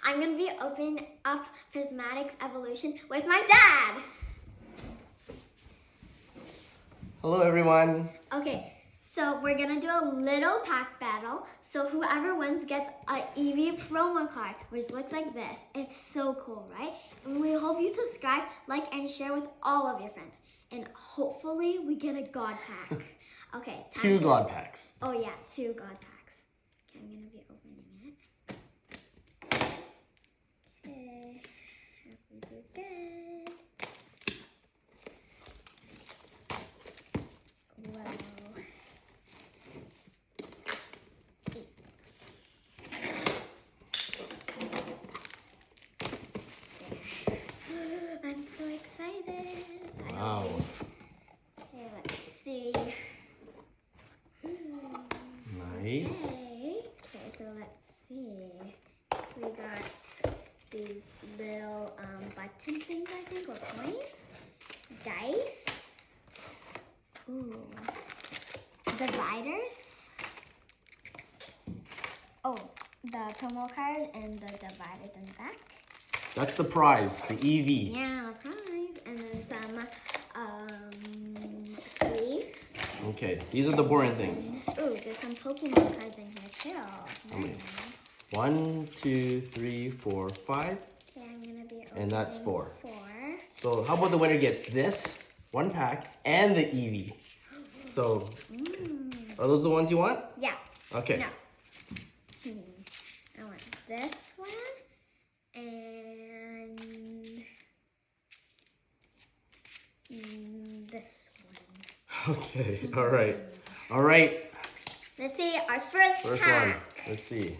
I'm going to be opening up Prismatics Evolution with my dad. Hello, everyone. Okay, so we're going to do a little pack battle. So whoever wins gets a Eevee promo card, which looks like this. It's so cool, right? And we hope you subscribe, like, and share with all of your friends. And hopefully we get a God pack. Okay. 2 God packs. Oh yeah, 2 God packs. Okay, I'm going to be opening it. Okay, hope we do good. Wow. I'm so excited. Wow. Okay, let's see. Nice. Okay, so let's see. We got these little button things, I think, or coins. Dice. Ooh. Dividers. Oh, the promo card and the dividers in the back. That's the prize, the Eevee. Yeah, prize. And then some sleeves. Okay, these are the boring things. Ooh, there's some Pokemon cards in here too. many? Nice. 1, 2, 3, 4, 5. Okay, I'm gonna be And that's opening 4. 4. So how about the winner gets this 1 pack and the Eevee? So, are those the ones you want? Yeah. Okay. No. I want this one and this one. Okay, all right. All right, Let's see our first first pack. one. Let's see.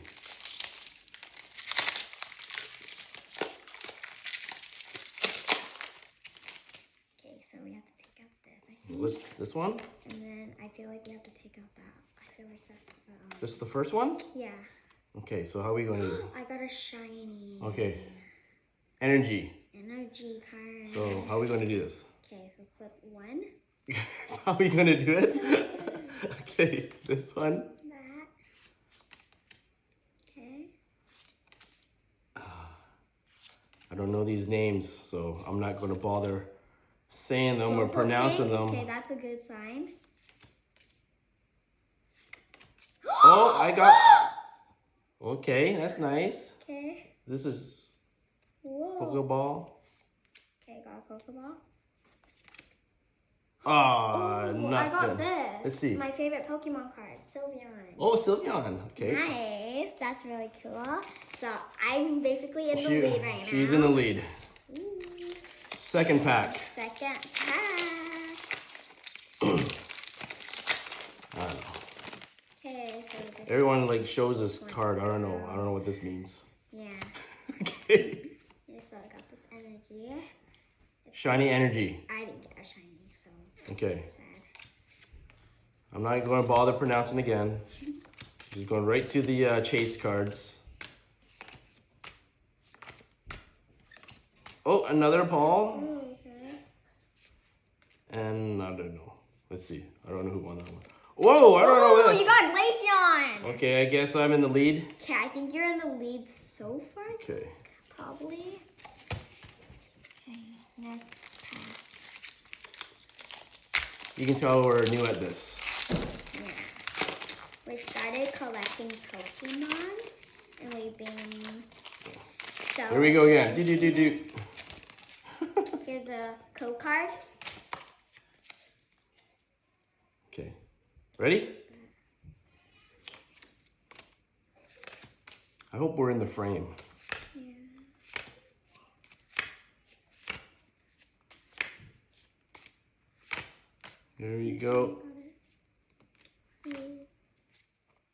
Okay, so we have to take out this, I think. What's this one? And then I feel like we have to take out that. I feel like that's Just the first one? yeah. Okay, so how are we going to do? I got a shiny. Okay. Energy. Energy card. So how are we going to do this? Okay, so flip 1. So how are we going to do it? Okay, this one. That. Okay. I don't know these names, so I'm not going to bother saying them or Slowpoke. pronouncing them. Okay, that's a good sign. Oh, I got... Okay, that's nice. Okay. This is Whoa. Pokeball. Okay, got a Pokeball. Ah, Ooh, nothing. I got this. Let's see. My favorite Pokemon card, Sylveon. Oh, Sylveon. Okay. Nice. That's really cool. So I'm basically in the lead right now. She's in the lead. Ooh. Second pack. Second pack. I don't know. Okay, so this. Everyone like shows this card. I don't know. I don't know what this means. Yeah. Okay. Yeah, so I got this energy. Shiny energy. I didn't get a shiny, so Okay. sad. I'm not going to bother pronouncing again. Just going right to the chase cards. Oh, another ball. Ooh, okay. And I don't know. Let's see. I don't know who won that one. Whoa, I don't know Oh, this. you got Glaceon! Okay, I guess I'm in the lead. Okay, I think you're in the lead so far. Okay. Probably. Okay, next pack. You can tell we're new at this. Yeah. We started collecting Pokemon, and we've been so... Here we go again. Do. Here's a code card. Okay. Ready? I hope we're in the frame. Yeah. There you go.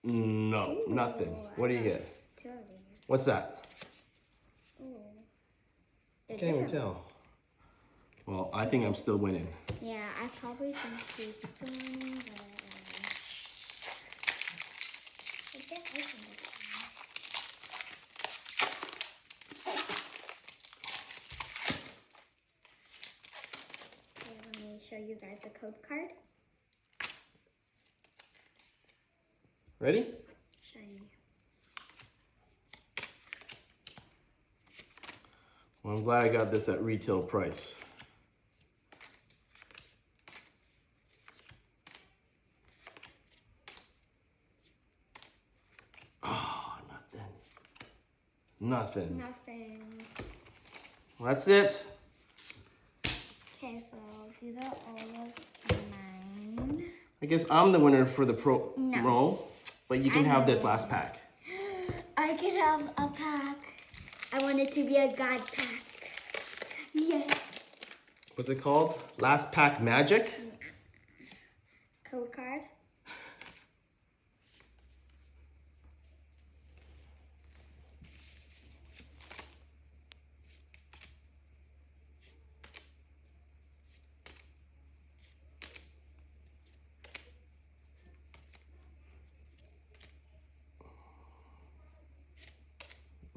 No, nothing. What do you get? 2 of these. What's that? Ooh. I They're can't even different. tell. Well, I think I'm still winning. Yeah, I probably think these things I guess I can do that. Okay, let me show you guys the code card. Ready? Shiny. Well, I'm glad I got this at retail price. Oh, nothing. Nothing. Nothing. Well, that's it. Okay, so these are all of mine. I guess I'm the winner for the promo, but you can I'm have the this last pack. I can have a pack. I want it to be a God pack. Yeah. What's it called? Last pack magic? Code card.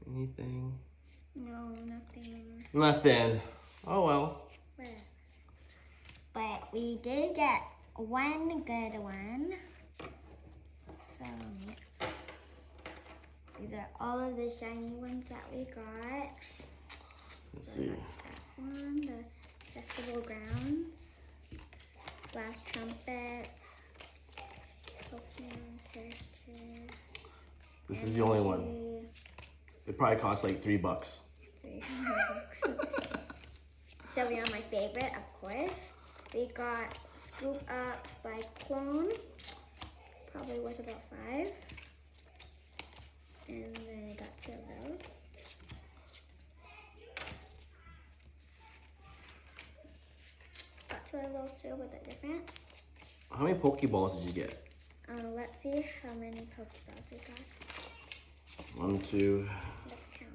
Anything? No, nothing. Nothing. Oh well. But we did get one good one. So yeah. These are all of the shiny ones that we got. Let's see. That one, the Festival Grounds, Last Trumpet, Pokemon characters. This is the only one. Energy, It probably costs like $3. $3. So we have my favorite, of course. We got Scoop Up Cyclone, probably worth about $5. And then I got 2 of those. Got 2 of those too, but they're different. How many Pokeballs did you get? Let's see how many Pokeballs we got. 1, 2. Let's count.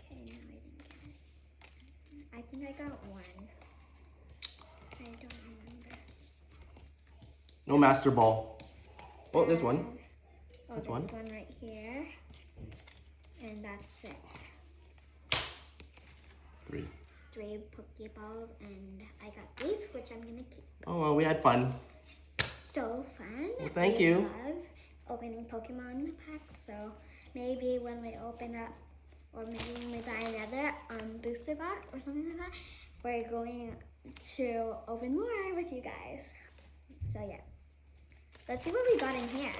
Okay, no, I didn't get it. I think I got 1. I don't remember. No Master Ball. Oh, there's one. Oh, That's there's one. one right here. And that's it. 3. 3 Pokeballs, and I got these, which I'm gonna keep. Oh well, we had fun. So fun. Well, thank We you. love opening Pokemon packs, so maybe when we open up, or maybe when we buy another booster box or something like that, we're going to open more with you guys. So yeah, let's see what we got in here.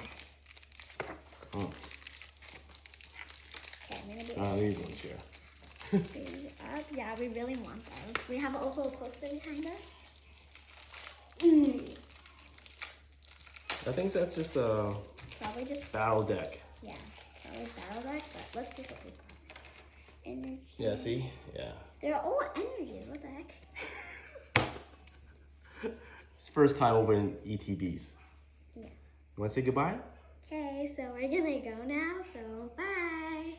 Oh, Okay, I'm gonna these ones here. be these up. Yeah, we really want those. We have also a poster behind us. I think that's just a Probably just battle deck. yeah, probably battle deck. But let's see what we got. Energy. Yeah, see? Yeah. They're all energies. What the heck? It's first time opening ETBs. Yeah. You want to say goodbye? Okay, so we're gonna go now. So bye.